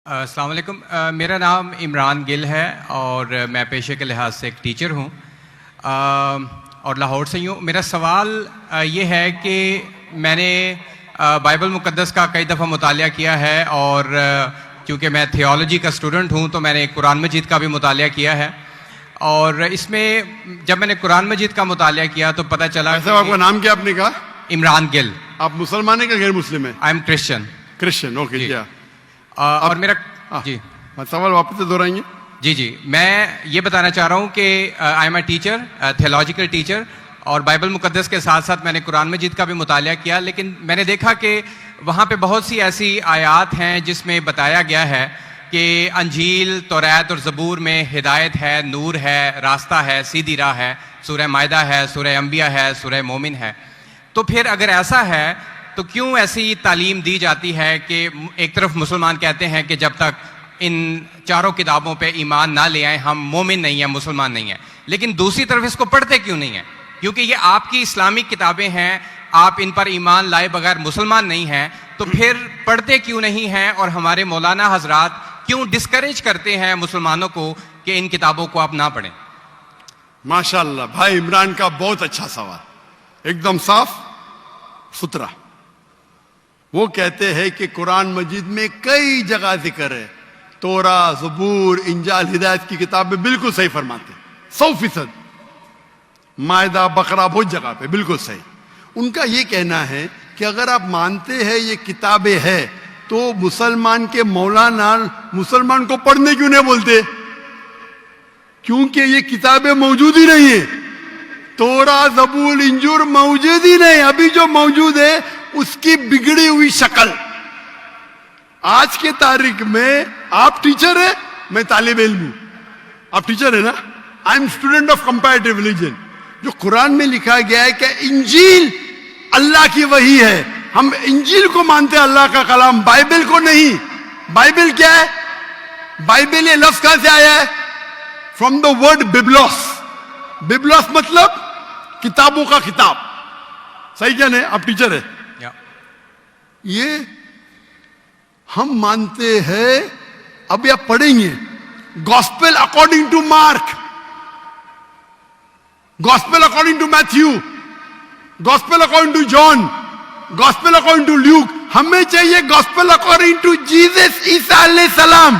अस्सलाम वालेकुम। मेरा नाम इमरान गिल है और मैं पेशे के लिहाज से एक टीचर हूँ और लाहौर से ही हूँ। मेरा सवाल ये है कि मैंने बाइबल मुक़द्दस का कई दफ़ा मुतालिया किया है और क्योंकि मैं थियोलॉजी का स्टूडेंट हूँ तो मैंने कुरान मजीद का भी मुतालिया किया है और इसमें जब मैंने कुरान मजीद का मुतालिया किया तो पता चला। आपका नाम क्या आपने कहा? इमरान गिल। आप मुसलमान हैं कि गैर मुस्लिम हैं? I am Christian. Christian, okay. क्या और मेरा जी सवाल वापस से दोहराएंगे? जी मैं ये बताना चाह रहा हूँ कि I am a teacher, theological teacher, और बाइबल मुक़द्दस के साथ साथ मैंने कुरान मजीद का भी मुतालिया किया, लेकिन मैंने देखा कि वहाँ पे बहुत सी ऐसी आयात हैं जिसमें बताया गया है कि अंजील, तौरात और ज़बूर में हिदायत है, नूर है, रास्ता है, सीधी राह है, सूरह मायदा है, सूरह अंबिया है, सूरह मोमिन है। तो फिर अगर ऐसा है तो क्यों ऐसी तालीम दी जाती है कि एक तरफ मुसलमान कहते हैं कि जब तक इन चारों किताबों पे ईमान ना ले आए हम मोमिन नहीं हैं, मुसलमान नहीं हैं, लेकिन दूसरी तरफ इसको पढ़ते क्यों नहीं हैं? क्योंकि ये आपकी इस्लामिक किताबें हैं, आप इन पर ईमान लाए बगैर मुसलमान नहीं हैं, तो फिर पढ़ते क्यों नहीं हैं? और हमारे मौलाना हजरात क्यों डिस्करेज करते हैं मुसलमानों को कि इन किताबों को आप ना पढ़ें? माशाअल्लाह, भाई इमरान का बहुत अच्छा सवाल, एकदम साफ सुथरा। वो कहते हैं कि कुरान मजीद में कई जगह जिक्र है, तोरा, ज़बूर, इंजाल, हिदायत की किताबें बिल्कुल सही फरमाते, 100%। मायदा, बकरा, बहुत जगह पे बिल्कुल सही। उनका ये कहना है कि अगर आप मानते हैं ये किताबें हैं तो मुसलमान के मौलाना मुसलमान को पढ़ने क्यों नहीं बोलते? क्योंकि ये किताबें मौजूद ही नहीं है। तोरा, ज़बूर, इंजूर मौजूद ही नहीं। अभी जो मौजूद है उसकी बिगड़ी हुई शक्ल। आज के तारीख में आप टीचर है, मैं तालिब इल्म हूं। आप टीचर है ना? I am student of comparative religion. जो कुरान में लिखा गया है कि इंजील अल्लाह की वही है, हम इंजील को मानते हैं, अल्लाह का कलाम, बाइबल को नहीं। बाइबल क्या है? बाइबल ये लफ्ज कहां से आया है? From the word biblos. Biblos मतलब किताबों का किताब। सही क्या नहीं? आप टीचर है। ये हम मानते हैं। अब आप पढ़ेंगे gospel according to Mark, gospel according to Matthew, gospel according to John, gospel according to Luke. हमें चाहिए gospel according to Jesus Isa अलैहि सलाम।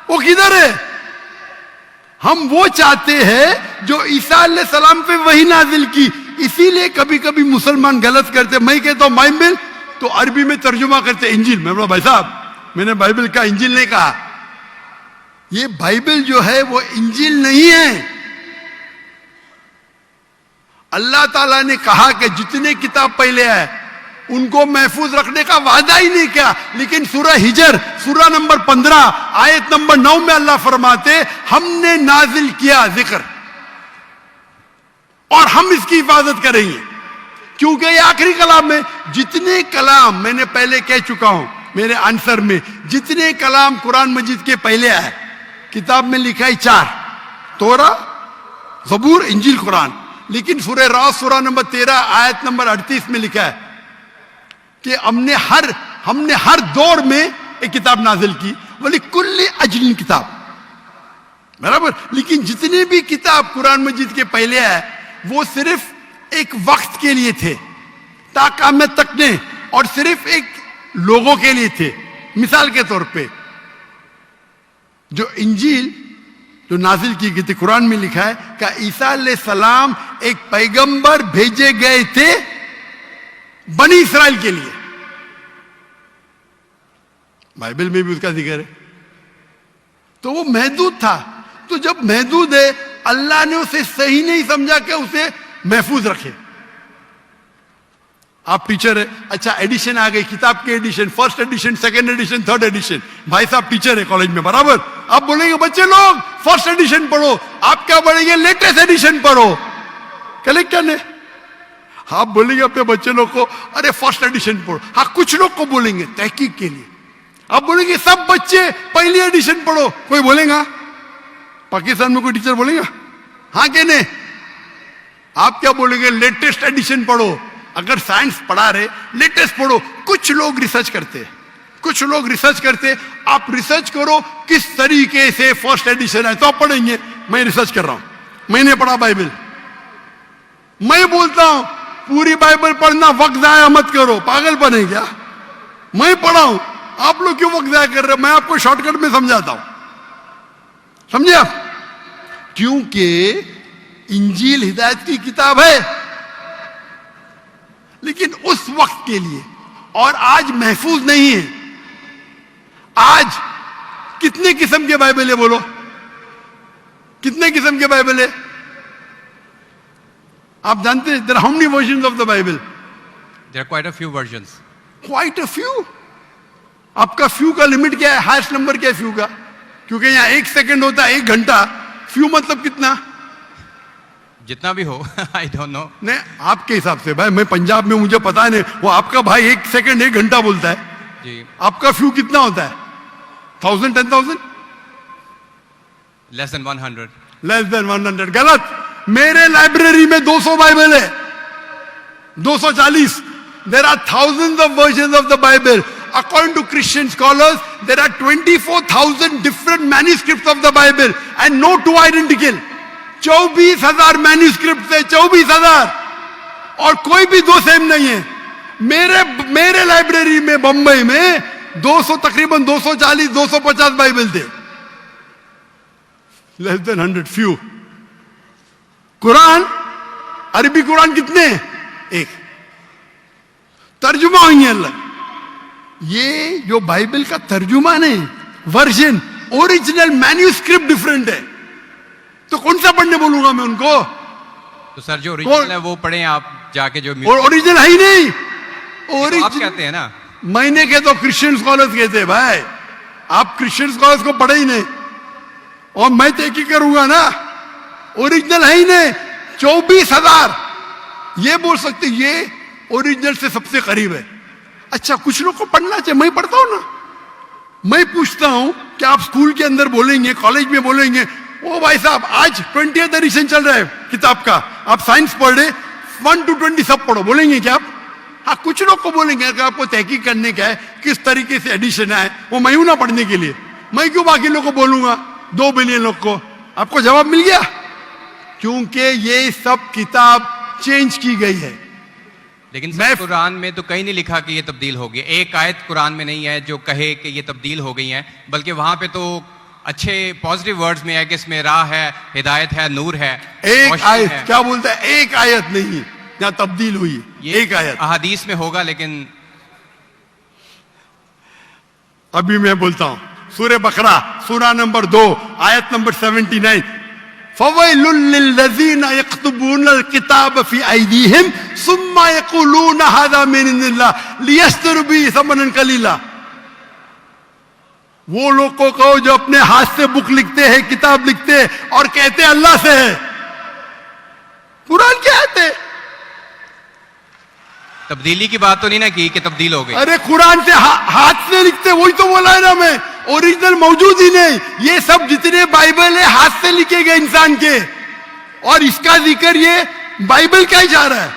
वो किधर है? हम वो चाहते हैं जो ईसा अलैहि सलाम पे वही नाजिल की। इसीलिए कभी कभी मुसलमान गलत करते। मैं कहता हूं बाइबल, तो अरबी में तर्जुमा करते इंजील। मैं बोला भाई साहब, मैंने बाइबल का इंजील नहीं कहा। ये बाइबल जो है वो इंजील नहीं है। अल्लाह ताला ने कहा कि जितने किताब पहले आए उनको महफूज रखने का वादा ही नहीं किया, लेकिन सूरह हिजर, सूरह नंबर 15 आयत नंबर 9 में अल्लाह फरमाते हमने नाजिल किया जिक्र और हम इसकी हिफाजत करेंगे, क्योंकि ये आखिरी कलाम है। जितने कलाम मैंने पहले कह चुका हूं मेरे आंसर में, जितने कलाम कुरान मजीद के पहले आए किताब में लिखा है 4, तोरा, ज़बूर, इंजील, कुरान। लेकिन सूरह रास सूरह नंबर 13 आयत नंबर 38 में लिखा है कि हमने हर दौर में एक किताब नाजिल की, बोली कुल्ली अजलिन किताब, बराबर। लेकिन जितने भी किताब कुरान मजीद के पहले आए वो सिर्फ एक वक्त के लिए थे, ताक़यामत तक ने, और सिर्फ एक लोगों के लिए थे। मिसाल के तौर पे जो इंजील जो नाजिल की गई थी, कुरान में लिखा है कि ईसा अलैहि सलाम एक पैगंबर भेजे गए थे बनी इस्राइल के लिए। बाइबल में भी उसका जिक्र है। तो वो महदूद था। तो जब महदूद है, अल्लाह ने उसे सही नहीं समझा कि उसे महफूज रखे। आप टीचर है, अच्छा एडिशन आ गई, किताब के edition, first edition, second edition, third edition. भाई साहब टीचर है कॉलेज में, बराबर। आप बोलेंगे बच्चे लोग फर्स्ट एडिशन पढ़ो, आप क्या बोलेंगे? लेटेस्ट एडिशन पढ़ो। कलेक्टर ने आप बोलेंगे अपने बच्चे लोग को अरे फर्स्ट एडिशन पढ़ो। हाँ, कुछ लोग को बोलेंगे तहकीक के लिए। आप बोलेंगे सब बच्चे पहली एडिशन पढ़ो, कोई बोलेगा? पाकिस्तान में कोई टीचर बोलेगा? हाँ कि नहीं? आप क्या बोलेंगे? लेटेस्ट एडिशन पढ़ो। अगर साइंस पढ़ा रहे लेटेस्ट पढ़ो। कुछ लोग रिसर्च करते, कुछ लोग रिसर्च करते आप रिसर्च करो किस तरीके से फर्स्ट एडिशन है, तो आप पढ़ेंगे। मैं रिसर्च कर रहा हूं, मैंने पढ़ा बाइबल। मैं बोलता हूं पूरी बाइबल पढ़ना वक्त जाया मत करो, पागलपन है क्या? मैं पढ़ा हूं, आप लोग क्यों वक्त जाया कर रहे हो? मैं आपको शॉर्टकट में समझाता हूं, समझे आप? क्योंकि इंजील हिदायत की किताब है, लेकिन उस वक्त के लिए, और आज महफूज नहीं है। आज कितने किस्म के बाइबल है? बोलो, कितने किस्म के बाइबल है? आप जानते हैं there are how many versions of the Bible? There are quite a few versions. Quite a few. आपका फ्यू का लिमिट क्या है? हाईएस्ट नंबर क्या है फ्यू का? क्योंकि यहां 1 सेकंड होता है 1 घंटा, फ्यू मतलब कितना? जितना भी हो आई डोंट नो। नहीं, आपके हिसाब से भाई, मैं पंजाब में, मुझे पता नहीं, वो आपका भाई 1 सेकंड 1 घंटा बोलता है जी। आपका फ्यू कितना होता है? 1000, 10,000? Less than 100। Less than 100। गलत। मेरे लाइब्रेरी में 200 बाइबल है, 240। There are thousands of versions of the Bible. According to Christian scholars, there are 24,000 different manuscripts of the Bible and no two identical. 24,000 manuscript है, 24,000, और कोई भी दो सेम नहीं है। मेरे लाइब्रेरी में बंबई में 200, तकरीबन 240, 250 बाइबल थे। Less than 100, few. कुरान, अरबी कुरान कितने हैं? 1। तर्जुमा हुई है अल्लाह। ये जो बाइबल का तर्जुमा नहीं, वर्जन, ओरिजिनल मैन्यूस्क्रिप्ट डिफरेंट है। तो कौन सा पढ़ने बोलूंगा मैं उनको? तो सर जो ओरिजिनल है वो पढ़ें आप जाके, जो ओरिजिनल है ही नहीं। आप कहते हैं ना, मैंने कहे तो क्रिश्चियन स्कॉलर्स कहते हैं भाई, आप क्रिश्चियन स्कॉलर्स को पढ़े ही नहीं, और मैं तहकीक करूंगा ना, ओरिजिनल है ही नहीं। 24,000 ये बोल सकते ये ओरिजिनल से सबसे करीब है। अच्छा, कुछ लोग को पढ़ना चाहिए, मैं पढ़ता हूं ना। मैं पूछता हूं कि आप स्कूल के अंदर बोलेंगे, कॉलेज में बोलेंगे, ओ भाई साहब आज 20th एडिशन चल रहा है किताब का, आप साइंस पढ़ रहे, 1 to 20 सब पढ़ो, बोलेंगे क्या आप? हाँ, कुछ लोग को बोलेंगे। अगर आपको तहकीक करने का है किस तरीके से एडिशन है, वो मैं हूं ना पढ़ने के लिए, मैं क्यों बाकी लोग को बोलूंगा? 2 बिलियन लोग को। आपको जवाब मिल गया? क्योंकि ये सब किताब चेंज की गई है। लेकिन सर कुरान में तो कहीं नहीं लिखा कि ये तब्दील हो गई। एक आयत कुरान में नहीं है जो कहे कि ये तब्दील हो गई है, बल्कि वहां पे तो अच्छे पॉजिटिव वर्ड्स में है कि इसमें राह है, हिदायत है, नूर है। एक आयत है। क्या बोलता है? एक आयत नहीं जहां तब्दील हुई, एक आयत। अहादीस में होगा, लेकिन अभी मैं बोलता हूं सूरह बकरा, सूरा नंबर 2, आयत नंबर 79। फवैलुल लिल्लज़ीना यक्तुबूनल किताब फी अयदीहिम सुम्मा यक़ूलूना हाज़ा मिन इंदिल्लाह लियश्तरू बिही समनन कलीला। वो लोग को कहो जो अपने हाथ से बुक लिखते हैं, किताब लिखते हैं, और कहते हैं अल्लाह से है। कुरान क्या है? तब्दीली की बात तो नहीं ना की कि तब्दील हो गई। अरे कुरान से हाथ से लिखते, वही तो बोला है ना मैं। ओरिजिनल मौजूद ही नहीं। ये सब जितने बाइबल है हाथ से लिखे गए इंसान के, और इसका जिक्र ये बाइबल का ही जा रहा है।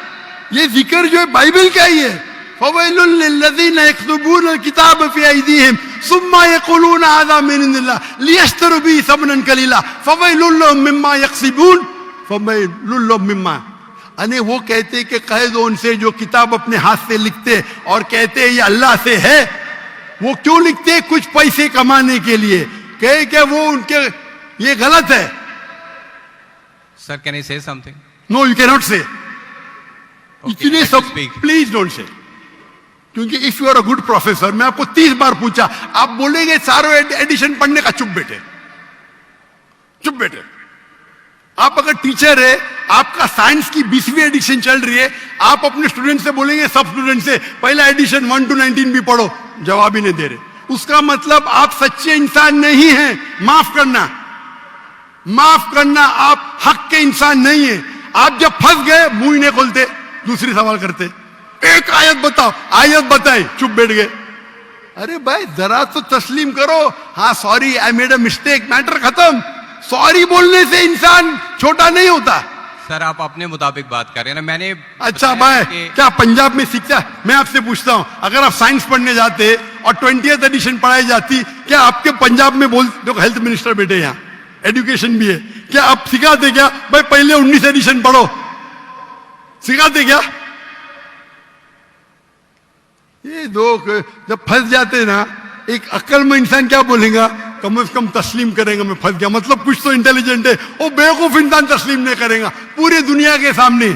ये जिक्र जो है बाइबल का ही है। फवैलुल लिल्लज़ीना यक्तुबूनल किताब फी अयदीहिम सुम्मा यक़ूलूना हाज़ा मिन इंदिल्लाह लियश्तरू बिही समनन कलीला फवैलुल लहुम मिम्मा यक्सिबून फवैलुल लहुम मिम्मा। अने वो कहते कि कह दो उनसे जो किताब अपने हाथ से लिखते और कहते हैं ये अल्लाह से है। वो क्यों लिखते हैं? कुछ पैसे कमाने के लिए। कहे कि वो उनके ये गलत है। Sir can I say something? No, you can not say. इतने सब speak. Please don't say. क्योंकि if you are a good professor, मैं आपको 30 बार पूछा, आप बोलेंगे चारों एडिशन पढ़ने का, चुप बेटे, चुप बेटे। आप अगर टीचर है, आपका साइंस की 20वीं एडिशन चल रही है, आप अपने स्टूडेंट से बोलेंगे, सब स्टूडेंट से पहला एडिशन 1 to 19 भी पढ़ो, जवाब ही नहीं दे रहे। उसका मतलब आप सच्चे इंसान नहीं हैं। माफ करना, माफ करना, आप हक के इंसान नहीं है। आप जब फंस गए मुंह ही नहीं खोलते, दूसरी सवाल करते। एक आयत बताओ, आयत बताए, चुप बैठ गए। अरे भाई जरा तो तस्लीम करो, हाँ sorry I made a mistake, matter खत्म। सॉरी बोलने से इंसान छोटा नहीं होता। सर आप अपने मुताबिक बात कर रहे हैं ना, मैंने अच्छा भाई क्या पंजाब में सीखता? मैं आपसे पूछता हूं, अगर आप साइंस पढ़ने जाते और 20th एडिशन पढ़ाई जाती, क्या आपके पंजाब में बोल देखो, हेल्थ मिनिस्टर बैठे यहाँ, एजुकेशन भी है, क्या आप सिखाते क्या भाई पहले 19 एडिशन पढ़ो? सिखाते क्या? ये लोग जब फंस जाते हैं ना, एक अक्लमंद इंसान क्या बोलेगा, कम से कम तस्लीम करेगा मैं फंस गया, मतलब कुछ तो इंटेलिजेंट है। वो बेवकूफ इंसान तस्लीम नहीं करेगा पूरी दुनिया के सामने,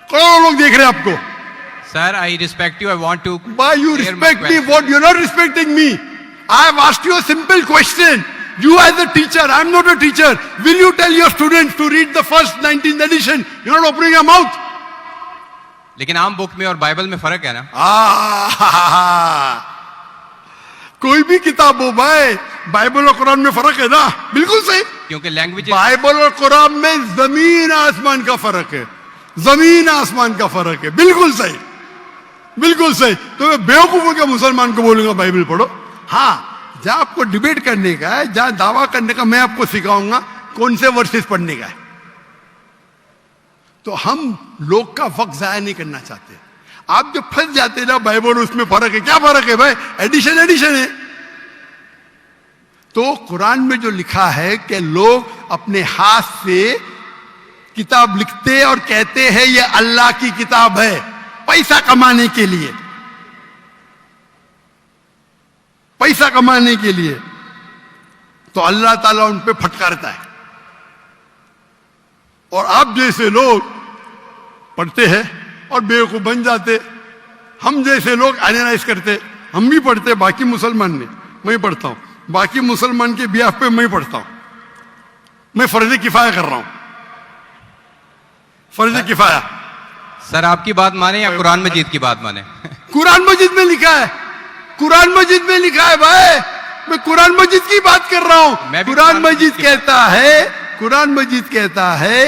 करोड़ों लोग देख रहे हैं आपको। Sir, I respect you. I want to. Why you clear my respect me? question. What? You're not respecting me. I have asked you a simple question. You as a teacher, I'm not a teacher. Will you tell your students to read the first 19th edition? You're not opening your mouth. लेकिन आम book में और Bible में फर्क है ना? कोई भी किताब हो भाई, बाइबल और कुरान में फर्क है ना? बिल्कुल सही। क्योंकि लैंग्वेज बाइबल और कुरान में जमीन आसमान का फर्क है, जमीन आसमान का फर्क है। बिल्कुल सही, बिल्कुल सही। तो मैं बेवकूफों के मुसलमान को बोलूंगा बाइबल पढ़ो। हाँ, जहां आपको डिबेट करने का है, जहां दावा करने का, मैं आपको सिखाऊंगा कौन से वर्सेस पढ़ने का है। तो हम लोग का वक्त जाया नहीं करना चाहते। आप जो फंस जाते ना बाइबल, उसमें फर्क है। क्या फर्क है भाई? एडिशन एडिशन है। तो कुरान में जो लिखा है कि लोग अपने हाथ से किताब लिखते और कहते हैं ये अल्लाह की किताब है, पैसा कमाने के लिए, पैसा कमाने के लिए, तो अल्लाह ताला उन पे फटकारता है। और आप जैसे लोग पढ़ते हैं और बेवकूफ बन जाते, हम जैसे लोग एनालाइज करते, हम भी पढ़ते, बाकी मुसलमान ने, मैं पढ़ता हूं, बाकी मुसलमान के बिहाफ पे मैं पढ़ता हूं। मैं फर्ज किफाया कर रहा हूं, फर्ज किफाया। सर आपकी बात माने या कुरान मजीद की बात माने? कुरान मजीद में लिखा है, कुरान मजीद में लिखा है भाई, मैं कुरान मजीद की बात कर रहा हूं। कुरान मजीद कहता है, कुरान मजीद कहता है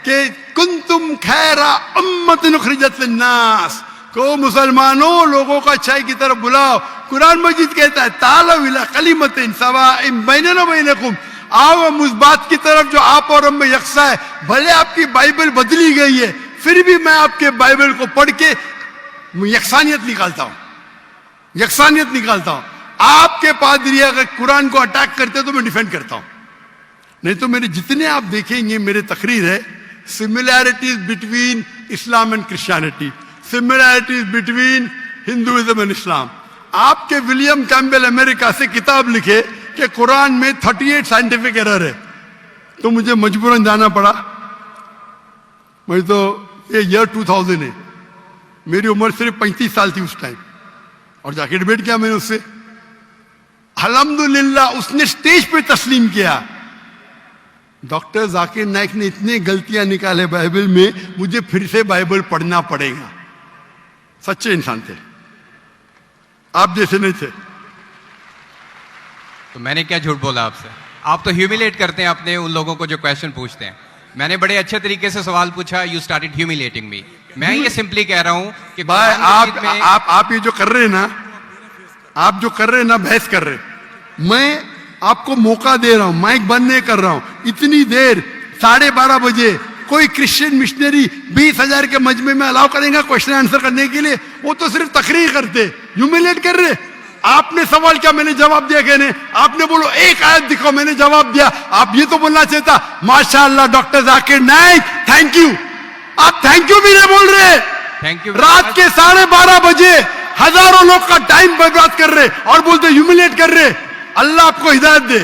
कि कुंतुम खैरा उम्मतिन उखरिजत लिन्नास, को मुसलमानों लोगों का अच्छाई की तरफ बुलाओ। कुरान मजीद कहता है तालव इला कलिमतिन सवाइन बैनना बैनकुम, आओ हम उस बात की तरफ जो आप और हम में यकसा है। भले आपकी बाइबल बदली गई है, फिर भी मैं आपके बाइबल को पढ़ के यकसानियत निकालता हूं, यकसानियत निकालता हूं। आपके पादरी अगर कुरान को अटैक करते तो मैं डिफेंड करता हूं, नहीं तो मेरे जितने आप देखेंगे मेरे तकरीर है, similarities between Islam and Christianity, similarities between Hinduism and Islam. आपके विलियम कैम्बेल अमेरिका से किताब लिखे कि कुरान में 38 साइंटिफिक एरर है, तो मुझे मजबूरन जाना पड़ा। मैं तो ये ईयर 2000 है, मेरी उम्र सिर्फ 35 साल थी उस टाइम, और जाके डिबेट किया मैंने उससे। अल्हम्दुलिल्लाह उसने स्टेज पे तस्लीम किया। डॉक्टर जाकिर नाइक ने इतनी गलतियां निकाले बाइबल में, मुझे फिर से बाइबल पढ़ना पड़ेगा। सच्चे इंसान थे, आप जैसे नहीं थे। तो मैंने क्या झूठ बोला आपसे? आप तो ह्यूमिलेट करते हैं अपने उन लोगों को जो क्वेश्चन पूछते हैं। मैंने बड़े अच्छे तरीके से सवाल पूछा, यू स्टार्टेड ह्यूमिलेटिंग मी। मैं ये सिंपली कह रहा हूं कि भाई आप ये जो कर रहे हैं ना, आप जो कर रहे हैं ना, बहस कर रहे हैं, मैं आपको मौका दे रहा हूं, माइक बंद नहीं कर रहा हूं। इतनी देर 12:30 बजे कोई क्रिश्चियन मिशनरी 20,000 के मजमे में अलाउ करेगा क्वेश्चन आंसर करने के लिए? वो तो सिर्फ तकरीर करते, ह्यूमिलेट कर रहे। आपने सवाल किया, मैंने जवाब दिया। कहने आपने बोलो एक आयत दिखाओ, मैंने जवाब दिया। आप ये तो बोलना चाहिए था माशाअल्लाह doctor Zakir Naik thank you. आप थैंक यू भी नहीं बोल रहे। Thank you. रात के 12:30 बजे हजारों लोग का टाइम बर्बाद कर रहे और बोलते ह्यूमिलेट कर रहे। अल्लाह आपको हिदायत दे,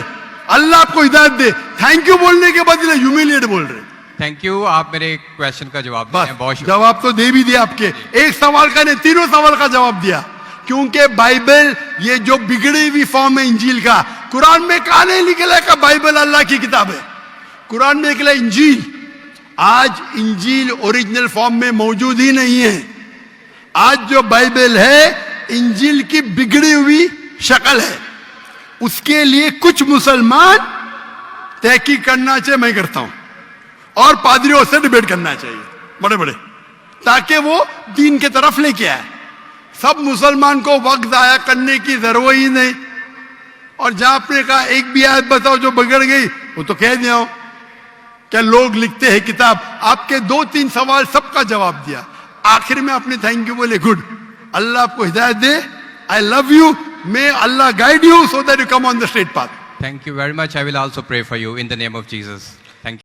अल्लाह आपको हिदायत दे। थैंक यू बोलने के बदले ह्यूमिलेट बोल रहे। थैंक यू, आप मेरे क्वेश्चन का जवाब दिए हैं, बहुत शुक्रिया। जवाब तो दे भी दिया आपके, एक सवाल का नहीं, तीनों सवाल का जवाब दिया। क्योंकि बाइबल ये जो बिगड़ी हुई फॉर्म है इंजील का, कुरान में कहा नहीं निकला का बाइबल अल्लाह की किताब है। कुरान में निकला इंजील। आज इंजील ओरिजिनल फॉर्म में मौजूद ही नहीं है। आज जो बाइबल है इंजील की बिगड़ी हुई शक्ल है। उसके लिए कुछ मुसलमान तहकीक करना चाहिए, मैं करता हूं, और पादरियों से डिबेट करना चाहिए बड़े बड़े, ताकि वो दीन की तरफ लेके आए। सब मुसलमान को वक्त जाया करने की जरूरत ही नहीं। और जहां आपने कहा एक भी आयत बताओ जो बिगड़ गई, वो तो कह दिया हूं। क्या लोग लिखते हैं किताब, आपके 2-3 सवाल सबका जवाब दिया। आखिर में आपने थैंक यू बोले, गुड, अल्लाह आपको हिदायत दे, I love you, May Allah guide you so that you come on the straight path. Thank you very much. I will also pray for you in the name of Jesus. Thank you.